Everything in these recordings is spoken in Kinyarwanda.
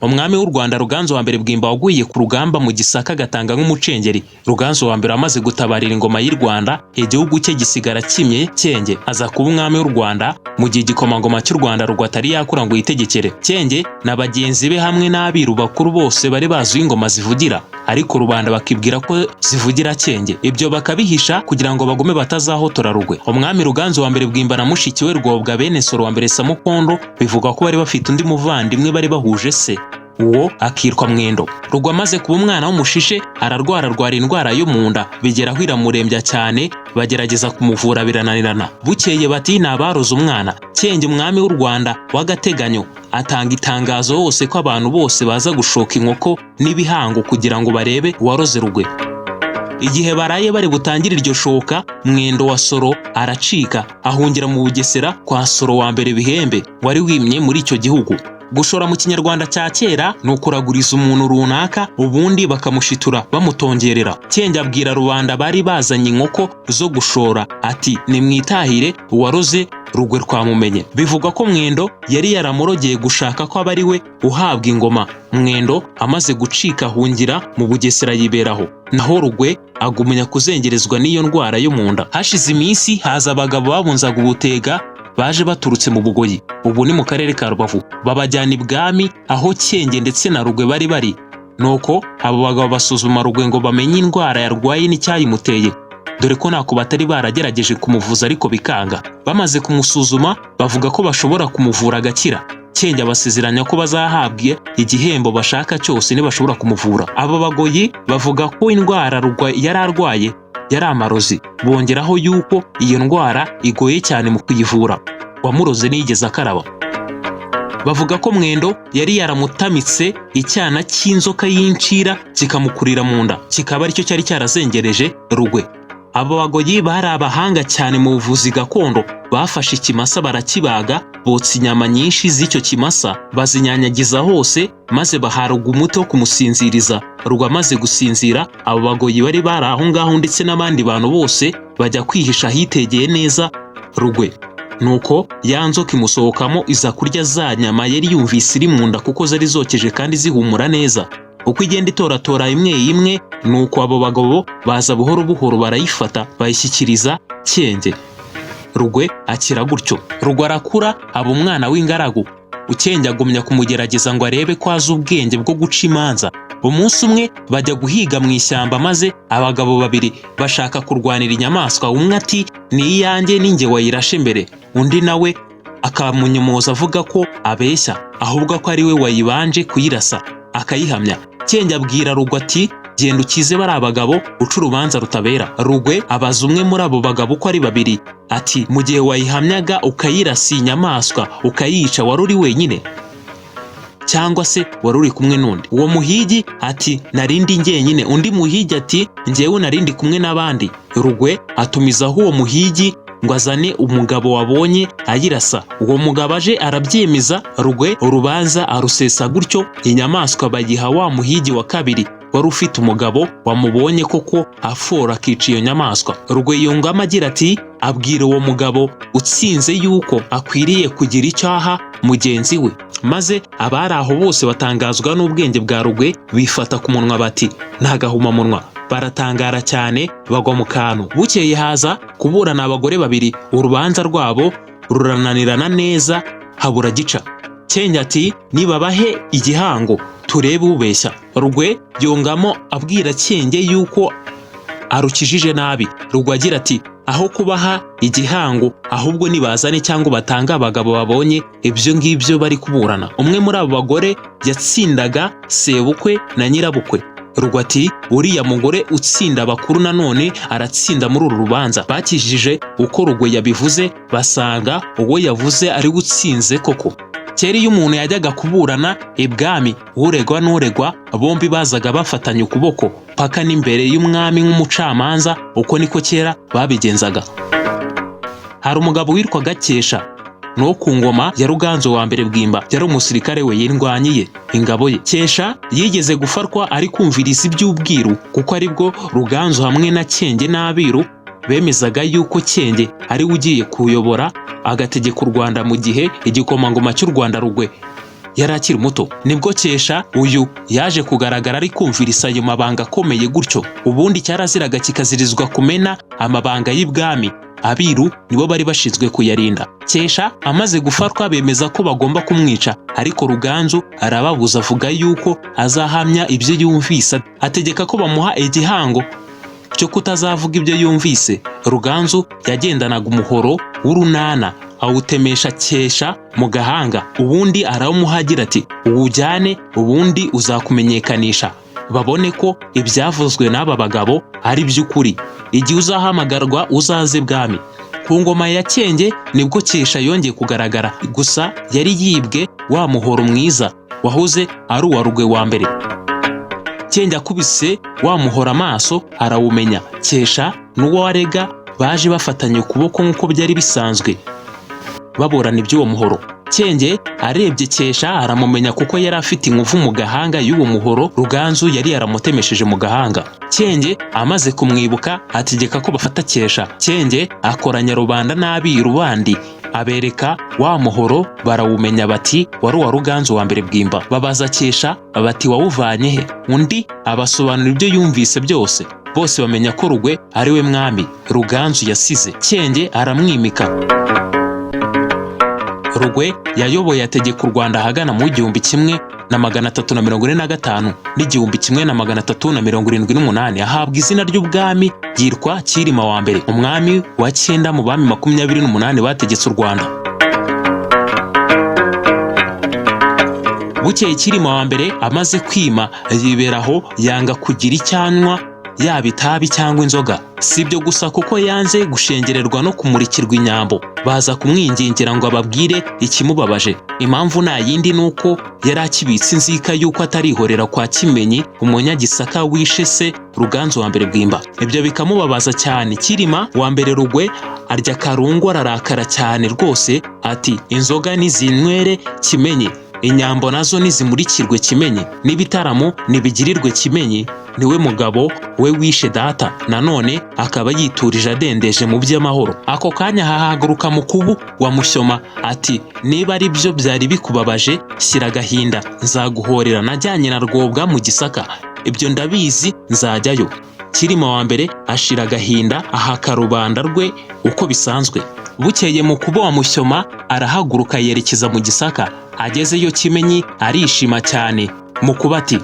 umwami w'u Rwanda Ruganzu wa mbere Bwimba waguye ku rugamba mu Gisaka agatanga nk'umucengeri. Ruganzu wa mbere amaze gutabarira ingoma y'u Rwanda, igihugu cye gisigara kimye Cyenge aza kuba umwami w'u Rwanda mu gihe igikomangoma cy'u Rwanda Rugwe atari yakura ngo yitegekere. Cyenge na bagenzi be hamwe n'abiru bakuru bose bari bazi ingoma zivugira, ariko rubanda bakibwira ko zivugira Cyenge, ibyo bakabihisha kugira ngo bagume batazahotora Rugwe. Umwami Ruganzu wa mbere Bwimba na mushiki we Rwobwa bene Soro wa mbere Samukondo bivugwa ko bari bafite undi muvandimwe bari bahuje se, uwo akitwa Mwendo. Rugwe amaze kuba umwana w'umushishe ararwara indwara yo mu nda, bigeraho iramurembya cyane, bagerageza kumuvura birananirana. Bukeye bati nabaroze umwana. Cyenge umwami w'u Rwanda w'agateganyo atanga itangazo hose ko abantu bose baza gushoka inkoko n'ibihango kugira ngo barebe uwaroze Rugwe. Igihe baraye bari butangire iryo shoka, Mwendo wa Soro aracika ahungira mu Bugesera kwa Soro wa mbere Bihembe wari wimye muri icyo gihugu. Gushora mu kinyarwanda cya kera ni ukuraguriza umuntu runaka ubundi bakamushitura bamutongerera. Cyenge abwira rubanda bari bazanye inkoko zo gushora ati nimwitahire uwaroze Rugwe twamumenye. Bivugwa ko Mwendo yari yaramurogeye gushaka ko aba ari we uhabwa ingoma. Mwendo amaze gucika ahungira mu Bugesera yiberaho, naho Rugwe agumenya kuzengerezwa n'iyo ndwara yo mu nda. Hashize iminsi haza abagabo babunzaga ubutega baje baturutse mu Bugoyi, ubu ni mu karere ka Rubavu, babajyana ibwami aho Cyenge ndetse na Rugwe bari. Nuko abo bagabo basuzuma Rugwe ngo bamenye indwara yarwaye n'icyayimuteye, dore ko ntako batari baragerageje kumuvuza ariko bikanga. Bamaze kumusuzuma bavuga ko bashobora kumuvura agakira. Cyenge abasezeranya ko bazahabwa igihembo bashaka cyose nibashobora kumuvura. Abo Bagoyi bavuga ko indwara Rugwe yari arwaye yari amarozi, bongeraho yuko iyo ndwara igoye cyane mu kuyivura, wamuroze niyigeze akaraba. Bavuga ko Mwendo yari yaramutamitse icyana cy'inzoka y'incira kikamukurira mu nda, kikaba aricyo cyari cyarazengereje Rugwe. Abo Bagoyi bari abahanga cyane mu buvuzi gakondo, bafashe ikimasa barakibaga, botsa inyama nyinshi z'icyo kimasa bazinyanyagiza hose, maze baharuga umuti wo kumusinziriza. Rugwe amaze gusinzira, abo Bagoyi bari bari aho ngaho ndetse n'abandi bantu bose bajya kwihisha hitegeye neza Rugwe. Nuko ya nzoka imusohokamo iza kurya za nyama yari yumvise iri mu nda kuko zari zokeje kandi zihumura neza. Uko igenda itoratora imwe imwe, nuko abo bagabo baza buhoro buhoro barayifata bayishyikiriza Cyenge. Rugwe akira gutyo. Rugwe arakura aba umwana w'ingaragu. Cyenge agumya kumugerageza ngo arebe ko azi ubwenge bwo guca imanza. Umunsi umwe bajya guhiga mu ishyamba, maze abagabo babiri bashaka kurwanira inyamaswa. Umwe ati ni iyanjye ninjye wayirashe mbere, undi nawe akamunyomoza avuga ko abeshya, ahubwo ko ari we wayibanje kuyirasa akayihamya. Cyenge abwira Rugwe ati genda ukize bari abagabo uca urubanza rutabera. Rugwe abaza umwe muri abo bagabo ko ari babiri ati mu gihe wayihamyaga ukayirasa inyamaswa ukayica, wari uri wenyine cyangwa se wari uri kumwe n'undi? Uwo muhigi ati narindi njyenyine. Undi muhigi ati njyewe narindi kumwe n'abandi. Rugwe atumizaho uwo muhigi ngo azane umugabo wabonye ayirasa. Uwo mugabo aje arabyemeza. Rugwe urubanza arusesa gutyo, inyamaswa bayiha wa muhigi wa kabiri wari ufite umugabo wamubonye koko afora akica iyo nyamaswa. Rugwe yungamo agira ati abwira uwo mugabo utsinze yuko akwiriye kugira icyaha mugenzi we. Maze abari aho bose batangazwa n'ubwenge bwa Rugwe, bifata ku munwa bati ntagahumamunwa. Baratangara cyane bagwa mu kantu. Bukeye haza kuburana abagore babiri, urubanza rwabo rurananirana neza habura gica. Cyenge ati nibabahe igihango turebe ubeshya. Rugwe yongamo abwira Cyenge yuko arukijije nabi. Rugwe agira ati aho kubaha igihango ahubwo nibazane cyangwa batanga abagabo babonye ibyo ngibyo bari kuburana. Umwe muri abo bagore yatsindaga sebukwe na nyirabukwe. Rugwe ati uriya mugore utsinda abakuru nanone aratsinda muri uru rubanza. Bakijije uko Rugwe yabivuze, basanga uwo yavuze ari gutsinze koko. Kera iyo umuntu yajyaga kuburana ibwami, uregwa n'uregwa bombi bazaga bafatanya ukuboko paka n'imbere y'umwami nk'umucamanza. Uko niko kera babigenzaga. Hari umugabo witwaga Cyesha, no ku ngoma ya Ruganzu wa mbere Bwimba, yari umusirikare we yindwanyiye ingabo ye. Cyesha yigeze gufatwa ari kumviriza iby'ubwiru, kuko aribwo Ruganzu hamwe na Cyenge n'abiru bemezaga yuko Cyenge ari ugiye kuyobora agategeka u Rwanda mu gihe igikomangoma cy'u Rwanda Rugwe yari akiri muto. Nibwo Cyesha uyu yaje kugaragara ari kumvirisa ayo mabanga akomeye gutyo. Ubundi cyaraziraga kikazirizwa kumena amabanga y'ibwami. Abiru nibo bari bashinzwe kuyarinda. Cyesha amaze gufatwa bemeza ko bagomba kumwica, ariko Ruganzu arababuza avuga yuko azahamya ibyo yumvise. Ategeka ko bamuha igihango cyo kutazavuga ibyo yumvise. Ruganzu yagendanaga umuhoro w'urunana awutemesha Cyesha mu gahanga, ubundi arawumuhagira ati uwujyane ubundi uzakumenyekanisha, babone ko ibyavuzwe n'aba bagabo ari by'ukuri. Igihe uzahamagarwa uzaze bwami. Ku ngoma ya Cyenge nibwo Cyesha yongeye kugaragara, gusa yari yibwe wa muhoro mwiza wahoze ari uwa Rugwe wa mbere. Cyenge akubise wa muhora amaso arawumenya. Cyesha n'uwo warega baje bafatanye ukuboko nk'uko byari bisanzwe baborana iby'uwo muhoro. Cyenge arebye Cyesha aramumenya kuko yari afite inkovu mu gahanga y'uwo muhoro Ruganzu yari yaramutemesheje mu gahanga. Cyenge amaze kumwibuka ategeka ko bafata Cyesha. Cyenge akoranya rubanda n'abiru bandi abereka wa muhoro, barawumenya bati wari uwa Ruganzu wa mbere Bwimba. Babaza Cyesha bati wawuvanye he? Undi abasobanura ibyo yumvise byose. Bose bamenya ko Rugwe ari we mwami Ruganzu yasize. Cyenge aramwimika. Rugwe yayoboye ategeka u Rwanda ahagana mu 1345 n'1378. Ahabwa izina ry'ubwami yitwa Cyilima wa mbere, umwami wa 9 mu bami 28 bategetse u Rwanda. Bukeye Cyilima wa mbere amaze kwima yiberaho, yanga kugira icyanywa yaba itabi cyangwa inzoga. Si ibyo gusa kuko yanze gushengererwa no kumurikirwa inyambo. Baza kumwingingira ngo ababwire ikimubabaje. Impamvu nta yindi nuko yari akibitse inzika yuko atarihorera kwa Kimenyi umunyagisaka wishe se Ruganzu wa mbere Bwimba. Ibyo bikamubabaza cyane. Cyilima wa mbere Rugwe arya karungu ararakara cyane rwose, ati inzoga nizinywere Kimenyi, inyambo nazo nizimurikirwe Kimenyi, n'ibitaramo nibigirirwe Kimenyi. Niwe mugabo we wishe data. Nanone akaba yiturije adendeje mu by'amahoro. Ako kanya hahaguruka Mukubu wa Mushyoma ati niba ari byo byari bikubabaje shyira agahinda, nzaguhorera. Najyanye na Rwobwa mu Gisaka, ibyo ndabizi nzajyayo. Cyilima wa mbere ashira agahinda, ahaka rubanda rwe uko bisanzwe. Bukeye Mukubu wa Mushyoma arahaguruka yerekeza mu Gisaka. Agezeyo Kimenyi arishima cyane. Mukubu ati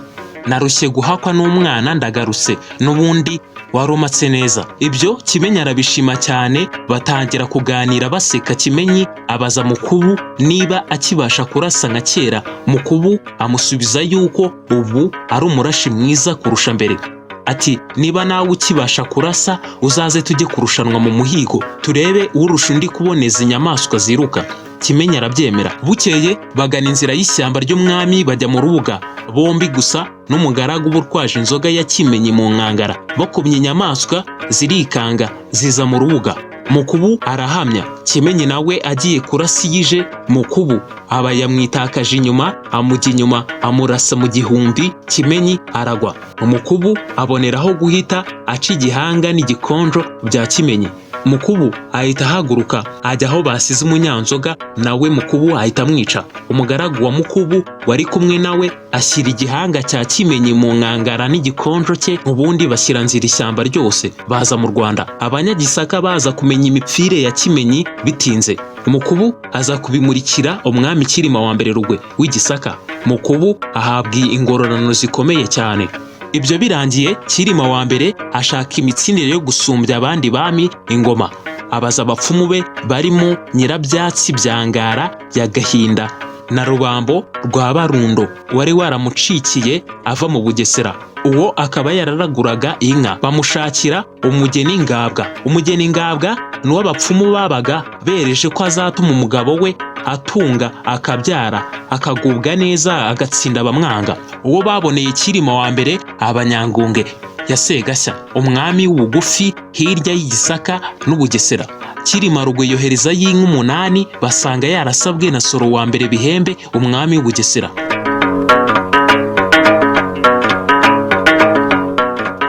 narushye guhakwa n'umwana ndagarutse, n'ubundi warumatse neza. Ibyo Kimenyi arabishima cyane. Batangira kuganira baseka. Kimenyi abaza Mukubu niba akibasha kurasa nka kera. Mukubu amusubiza yuko ubu ari umurashi mwiza kurusha mbere. Ati niba nawe ukibasha kurasa uzaze tujye kurushanwa mu muhigo, turebe urusha undi kuboneza inyamaswa ziruka. Kimenyi arabyemera. Bukeye bagana inzira y'ishyamba ry'umwami bajya mu rubuga, bombi gusa n'umugaragu burwaje inzoga ya Kimenyi mu nkangara. Bakubye inyamaswa zirikanga ziza mu rubuga. Mukubu arahamya. Kimenyi nawe agiye kurasa yije Mukubu aba yamwitakaje inyuma, amujya inyuma amurasa mu gihumbi. Kimenyi aragwa. Mukubu aboneraho guhita aca igihanga n'igikonjo bya Kimenyi. Mukubu ahita ahaguruka ajya aho basize umunyanzoga, nawe Mukubu ahita amwica. Umugaragu wa Mukubu wari kumwe nawe ashyira igihanga cya Kimenyi mu nkangara n'igikonjo cye, ubundi bashyira nzira ishyamba ryose baza mu Rwanda. Abanyagisaka baza kumenya imipfire ya Kimenyi bitinze. Mukubu aza kubimurikira umwami Cyilima wa mbere Rugwe w'Igisaka. Mukubu ahabwa ingororano zikomeye cyane. Ibyo birangiye, Cyilima wa mbere ashaka imitsindire yo gusumbya abandi bami ingoma. Abaza abapfumu be barimo Nyirabyatsi bya Ngara ya Gahinda na Rubambo rwa Barundo wari waramucikiye ava mu Bugesera. Uwo akaba yararaguraga inka. Bamushakira umugeni Ngabwa. Umugeni Ngabwa ni uw'abapfumu babaga bereje ko azatuma umugabo we atunga akabyara akagubwa neza agatsinda abamwanga. Uwo baboneye Cyilima wa mbere Abanyangunge ya Segashya, umwami w'ubugufi hirya y'Igisaka n'Ubugesera. Cyilima Rugwe yohereza y'inka 8 basanga yarasabwe na Soro wa mbere Bihembe, umwami w'Ubugesera.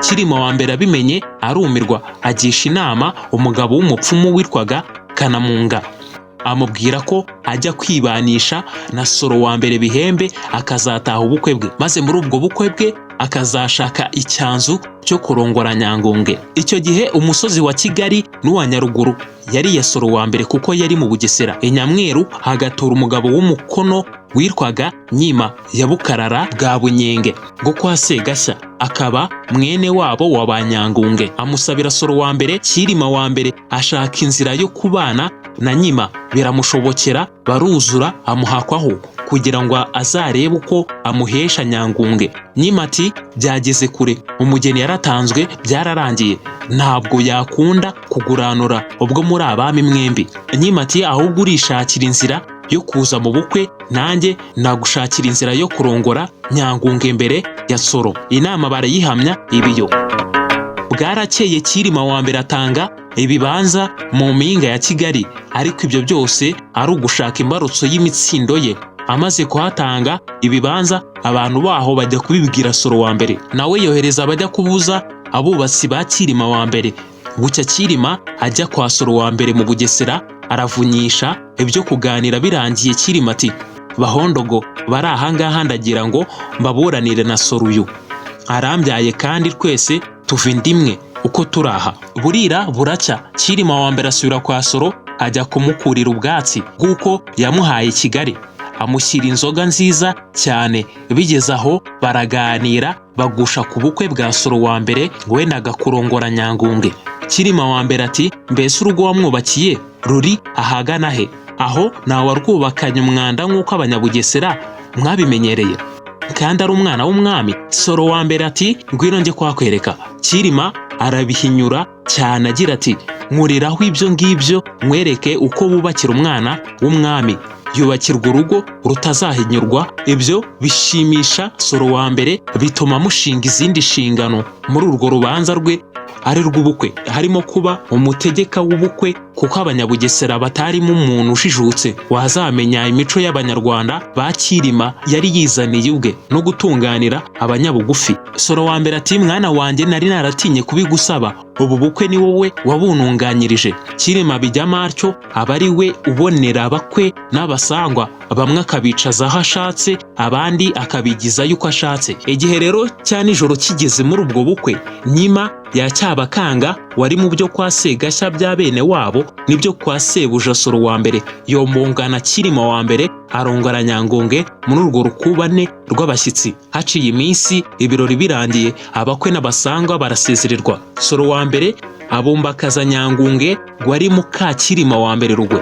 Cyilima wa mbere abimenye arumirwa, agisha inama umugabo w'umupfumu witwaga Kanamunga amubwira ko ajya kwibanisha na Soro wa mbere Bihembe akazataha ubukwe bwe, maze muri ubwo bukwe bwe akazashaka icyanzu cyo kurongora Nyanguge. Icyo gihe umusozi wa Kigali n'uwa Nyaruguru yari ya Soro wa mbere kuko yari mu Bugesera. Nyamweru hagatura umugabo w'umukono witwaga Nkima ya Bukarara bwa Bunyenge ngo kwa Segashya, akaba mwene wabo wa ba Nyanguge. Amusabira Soro wa mbere. Cyilima wa mbere ashaka inzira yo kubana na Nkima, biramushobokera, baruzura, amuhakwaho kugira ngo azarebe uko amuhesha Nyanguge. Nkima ati byageze kure, umugeni yaratanzwe, byararangiye, ntabwo yakunda kuguranura ubwo muri abami mwembi. Nkima ati ahubwo urishakira inzira yo kuza mu bukwe, nanjye nagushakira inzira yo kurongora Nyanguge mbere ya Soro. Inama barayihamya ibiyo. Bwarakeye Cyilima wa mbere atanga ibibanza mu mpinga ya Kigali, ariko ibyo byose ari ugushaka imbarutso y'imitsindo ye. Amaze kuhatanga ibibanza, abantu baho bajya kubibwira Soro wa mbere, nawe yohereza abajya kubuza abubatsi ba Cyilima wa mbere. Bucya Cyilima ajya kwa Soro wa mbere mu Bugesera, aravunyisha. Ibyo kuganira birangiye, Cyilima ati bahondogo bari ahangaha ndagira ngo mbaburanire na Soro uyu, arambyaye kandi twese tuva indimwe uko turaha. Burira buracya, Cyilima wa mbere asubira kwa Soro, ajya kumukurira ubwatsi bw'uko yamuhaye Kigali, amushyira inzoga nziza cyane. Bigeze aho baraganira, bagusha ku bukwe bwa Soro wa mbere ngo wendaga kurongora Nyanguge. Cyilima wa mbere ati mbese urugo wamwubakiye ruri ahagana he? Aho ntawarwubakanye umwanda nk'uko Abanyabugesera mwabimenyereye, kandi ari umwana w'umwami. Soro wa mbere ati ngwino njye kwakwereka. Cyilima arabihinyura cyane agira ati nkuriraho ibyo ngibyo nkwereke uko bubakira umwana w'umwami, yubakirwa urugo rutazahinyurwa. Ibyo bishimisha Soro wa mbere, bituma mushinga izindi nshingano muri urwo rubanza rwe ari rw'ubukwe, harimo kuba umutegeka w'ubukwe, kuko Abanyabugesera batarimo umuntu ujijutse wazamenya imico y'Abanyarwanda ba Cyilima yari yizaniye ubwe, no gutunganira abanyabugufi. Soro wa mbere ati mwana wanjye nari naratinye kubigusaba, ubu bukwe ni wowe wabununganyirije. Cyilima bijyamo atyo, aba ari we ubonera abakwe n'abasangwa, bamwe akabicaza aho ashatse, abandi akabigizayo uko ashatse. Igihe rero cya nijoro kigeze muri ubwo bukwe, Nkima ya Cyabakanga wari mu byo kwa Segashya bya bene wabo nibyo kwa Sebuja Soro wa mbere yombongana Cyilima wa mbere arongora Nyanguge muri urwo rukubane rw'abashyitsi. Haciye iminsi, ibirori birangiye, abakwe n'abasangwa barasezererwa. Soro wa mbere abumbakaza Nyanguge wari muka Cyilima wa mbere Rugwe.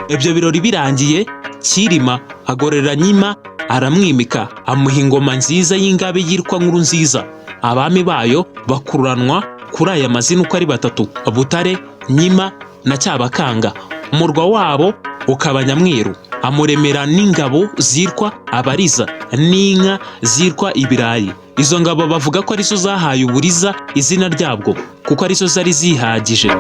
Ibyo birori birangiye, Cyilima agorera Nkima, aramwimika, amuha ingoma nziza y'ingabe yitwa Nkurunziza. Abami bayo bakururanwa kuri aya mazina uko ari batatu: Butare, Nkima na Cyabakanga. Umurwa wabo ukaba Nyamweru. Amuremera n'ingabo zitwa Abariza n'inka zitwa Ibirayi. Izo ngabo bavuga ko arizo zahaye Uburiza izina ryabwo, kuko arizo zari zihagije.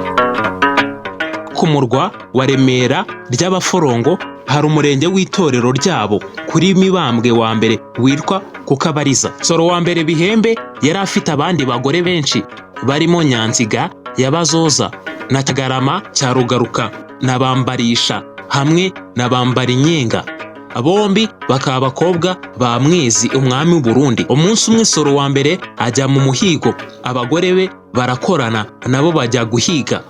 Ku murwa wa Remera ry'Abaforongo hari umurenge w'itorero ryabo kuri Mibambwe wa mbere witwa Kukabariza. Soro wa mbere Bihembe yari afite abandi bagore benshi, barimo Nyanziga ya Bazoza na Cyagarama cya Rugaruka na Bambarisha hamwe na Bambarinyenga. Bombi bakaba abakobwa ba Mwezi umwami w'u Burundi. Umunsi umwe Soro wa mbere ajya mu muhigo, abagore be barakorana nabo bajya guhiga.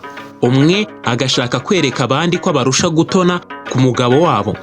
Umwe agashaka kwereka abandi ko barusha gutona ku mugabo wabo.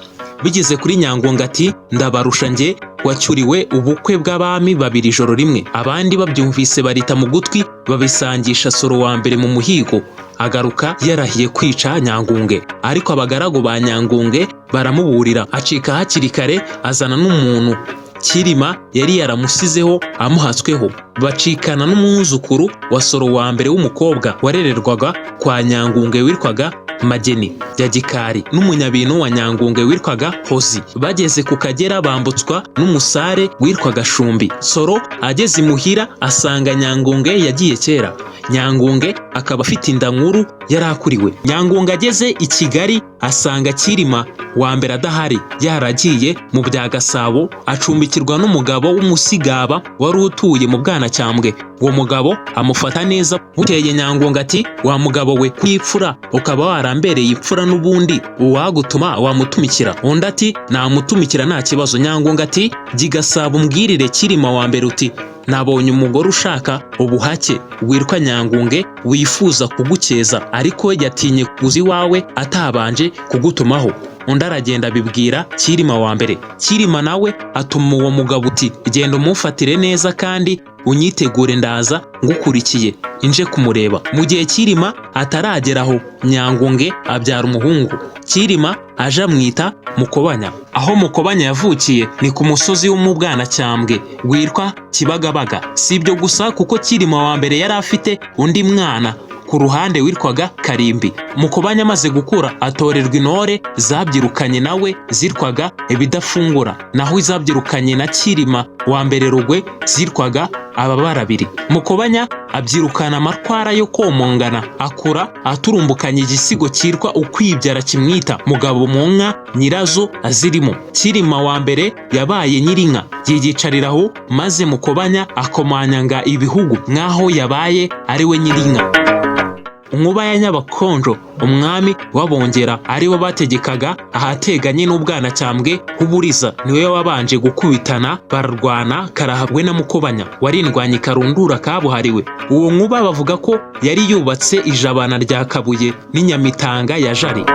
Bigeze kuri Nyanguge ati ndabarusha njye wacyuriwe ubukwe bw'abami babiri ijoro rimwe. Abandi babyumvise barita mu gutwi, babisangisha Soro wa mbere mu muhigo. Agaruka yarahiye kwica Nyanguge, ariko abagaragu ba Nyanguge baramuburira, acika hakiri kare, azana n'umuntu Cyilima yari yaramusizeho amuhatsweho. Bacikana n'umwuzukuru wa Soro wa mbere w'umukobwa warererwaga kwa Nyanguge witwaga Mageni ya Gikari, n'umunyabintu wa Nyanguge witwaga Hozi. Bageze ku Kagera bambutswa n'umusare witwaga Shumbi. Soro ageze imuhira asanga Nyanguge yagiye kera. Nyanguge akaba afite inda nkuru yari akuriwe. Nyanguge ageze i Kigali asanga Cyilima wa mbere adahari, yaragiye mu bya Gasabo, acumbikirwa n'umugabo w'umusigaba wari utuye mu Bwanacyambwe. Uwo mugabo amufata neza. Bukeye Nyanguge ati wa mugabo we kwipfura ukaba yarambereye imfura n'ubundi uwagutuma wamutumikira. Undi ati namutumikira nta kibazo. Nyangunga ati gigasaba umbwirire Cyilima wa mbere uti nabonye umugore ushaka ubuhake wirwa Nyangunge wifuza kugukeza ariko yatinye kuza iwawe atabanje kugutumaho. Undi aragenda abibwira Cyilima wa mbere. Cyilima nawe atuma uwo mugabo uti genda umufatire neza kandi unyitegure ndaza ngukurikiye inje kumureba. Mu gihe Cyilima atarageraho Nyangunge abyara umuhungu. Cyilima aje amwita Mukobanya. Aho Mukobanya yavukiye ni ku musozi wo mu Bwanacyambwe wirwa Kibagabaga. Si ibyo gusa kuko Cyilima wa mbere yari afite undi mwana ku ruhande witwaga Karimbi. Mukobanya amaze gukura atorerwa intore zabyirukanye nawe zitwaga Ibidafungura, naho izabyirukanye na Cyilima wa mbere Rugwe zitwaga Ababarabiri. Mukobanya abyirukana amatwara yo komongana, akura aturumbukanye igisigo cyitwa ukwibyara kimwita Mugabo mu nka nyirazo azirimo. Cyilima wa mbere yabaye nyirinka yiyicariraho, maze Mukobanya akomanyanga ibihugu nk'aho yabaye ari we nyirinka. Nkuba ya Nyabakonjo umwami w'Abongera aribo bategekaga ahateganye n'Ubwanacyambwe h'Uburiza, niwe wabanje gukubitana bararwana karahabwe na Mukobanya warindwanye karundura kabuhariwe. Uwo Nkuba bavuga ko yari yubatse ijabana rya Kabuye n'Inyamitanga ya Jari.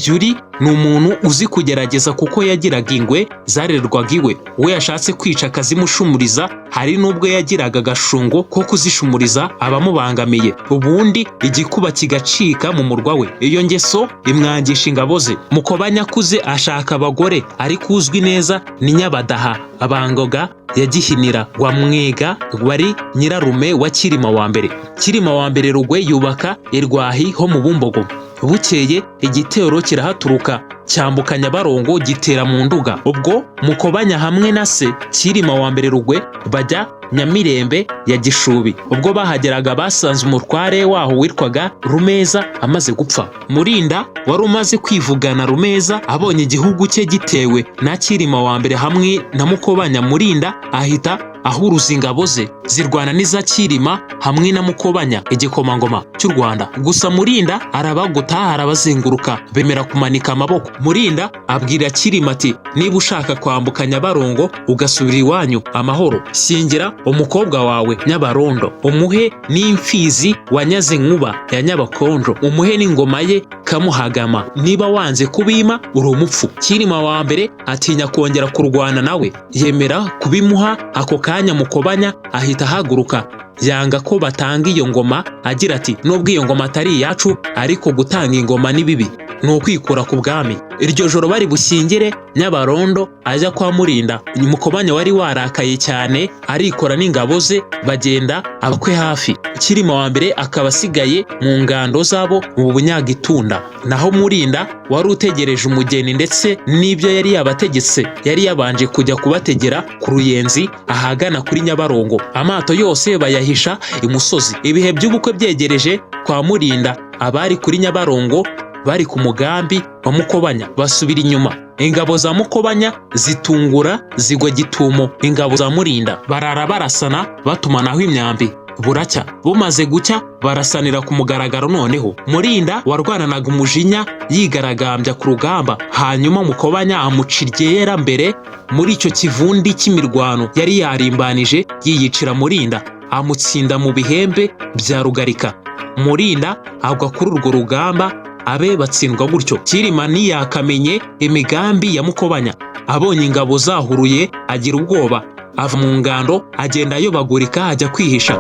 Juri ni umuntu uzi kugerageza kuko yagiraga ingwe zarererwaga iwe. We yashatse kwica akazimushumuriza, hari n'ubwo yagiraga agashungo ko kuzishumuriza abamubangamiye, ubundi igikuba kigacika mu murwa we. Iyo ngeso imwangisha ingabo ze. Mukobanya akuze ashaka abagore, ariko uzwi neza ni Nyabadaha Abangoga ya Gihinira wa Mwega wari nyirarume wa Cyilima wa mbere. Cyilima wa mbere Rugwe yubaka Irwahi ho mu Bumbogo. Bukeye igitero kirahaturuka cyambuka Nyabarongo gitera mu Nduga. Ubwo Mukobanya hamwe na se Cyilima wa mbere Rugwe bajya Nyamirembe ya Gishubi. Ubwo bahageraga basanze umutware waho witwaga Rumeza amaze gupfa. Murinda wari umaze kwivugana Rumeza abonye igihugu cye gitewe na Cyilima wa mbere hamwe na Mukobanya. Murinda ahita ahuruza ingabo ze zirwana n'iza Cyilima hamwe na Mukobanya igikomangoma cy'u Rwanda. Gusa Murinda arabagota arabazenguruka bemera kumanika amaboko. Murinda abwira Cyilima ati niba ushaka kwambuka Nyabarongo ugasubira iwanyu amahoro, shyingira umukobwa wawe Nyabarondo, umuhe n'imfizi wanyaze Nkuba ya Nyabakonjo, umuhe n'ingoma ye Kamuhagama. Niba wanze kubima uri umupfu. Cyilima wa mbere atinya kongera kurwana nawe, yemera kubimuha. Ako kanya Mukobanya ahita ahaguruka yanga ko batanga iyo ngoma, agira ati nubwo iyo ngoma atari iyacu ariko gutanga ingoma ni bibi, ni ukwikura ku bwami. Iryo joro bari bushyingire Nyabarondo ajya kwa Murinda. Mukobanya wari warakaye cyane arikora n'ingabo ze bagenda abakwe hafi. Cyilima wa mbere akaba asigaye mu ngando zabo mu Bunyagitunda, naho Murinda wari utegereje umugeni ndetse n'ibyo yari yabategetse yari yabanje kujya kubategera ku Ruyenzi ahagana kuri Nyabarongo. Amato yose bayahisha imusozi. Ibihe by'ubukwe byegereje kwa Murinda, abari kuri Nyabarongo bari ku mugambi wa Mukobanya basubira inyuma. Ingabo za Mukobanya zitungura zigwa gitumo ingabo za Murinda, barara barasana batumanaho imyambi. Buracya bumaze gucya barasanira ku mugaragaro. Noneho Murinda warwananaga umujinya yigaragambya ku rugamba, hanyuma Mukobanya amuciryera mbere muri icyo kivundi cy'imirwano yari yarimbanije yiyicira Murinda, amutsinda mu bihembe bya Rugarika. Murinda agwa kuri urwo rugamba abe batsindwa gutyo. Cyilima ntiyakamenye imigambi ya Mukobanya, abonye ingabo zahuruye agira ubwoba, ava mu ngando agenda ayobagurika ajya kwihisha.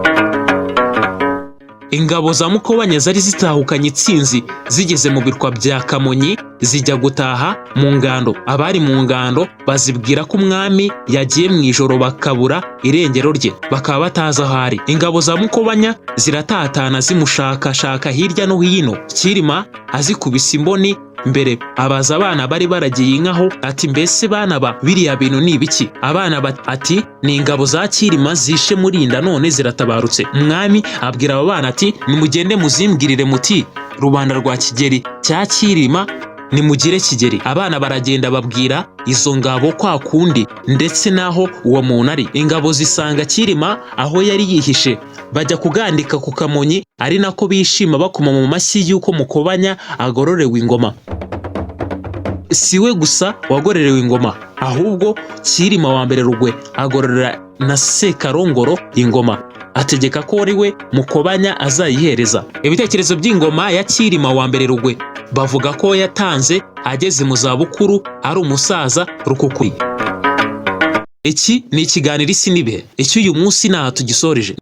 Ingabo za Mukobanya zari zitahukanye itsinzi, zigeze mu birwa bya Kamonyi zijya gutaha mu ngando. Abari mu ngando bazibwira ko umwami yagiye mu ijoro bakabura irengero rye, bakaba batazi aho ari. Ingabo za Mukobanya ziratatana zimushakashaka hirya no hino. Cyilima azikubise imboni mbere abaza abana bari baragiye inkaho ati mbese bana ba biriya bintu ni ibiki? Abana ati ni ingabo za Cyilima zishe Murinda none ziratabarutse. Umwami abwira abo bana ati nimugende muzimbwirire muti rubanda rwa Kigeri cya Cyilima nimugire Kigeri. Abana baragenda babwira izo ngabo kwa kundi ndetse naho uwo muntu ari. Ingabo zisanga Cyilima aho yari yihishe bajya kugandika ku Kamonyi, ari nako bishima bakoma mu mashyi y'uko Mukobanya agororewe ingoma. Si we gusa wagorerewe ingoma, ahubwo Cyilima wa mbere Rugwe agororera na Sekarongoro ingoma, ategeka ko ari we Mukobanya azayihereza. Ibitekerezo by'ingoma ya Cyilima wa mbere Rugwe bavuga ko yatanze ageze mu zabukuru, ari umusaza rukukuri. Iki ni ikiganiro Isi n'Ibihe, icy'uyu munsi naha tugisoreje.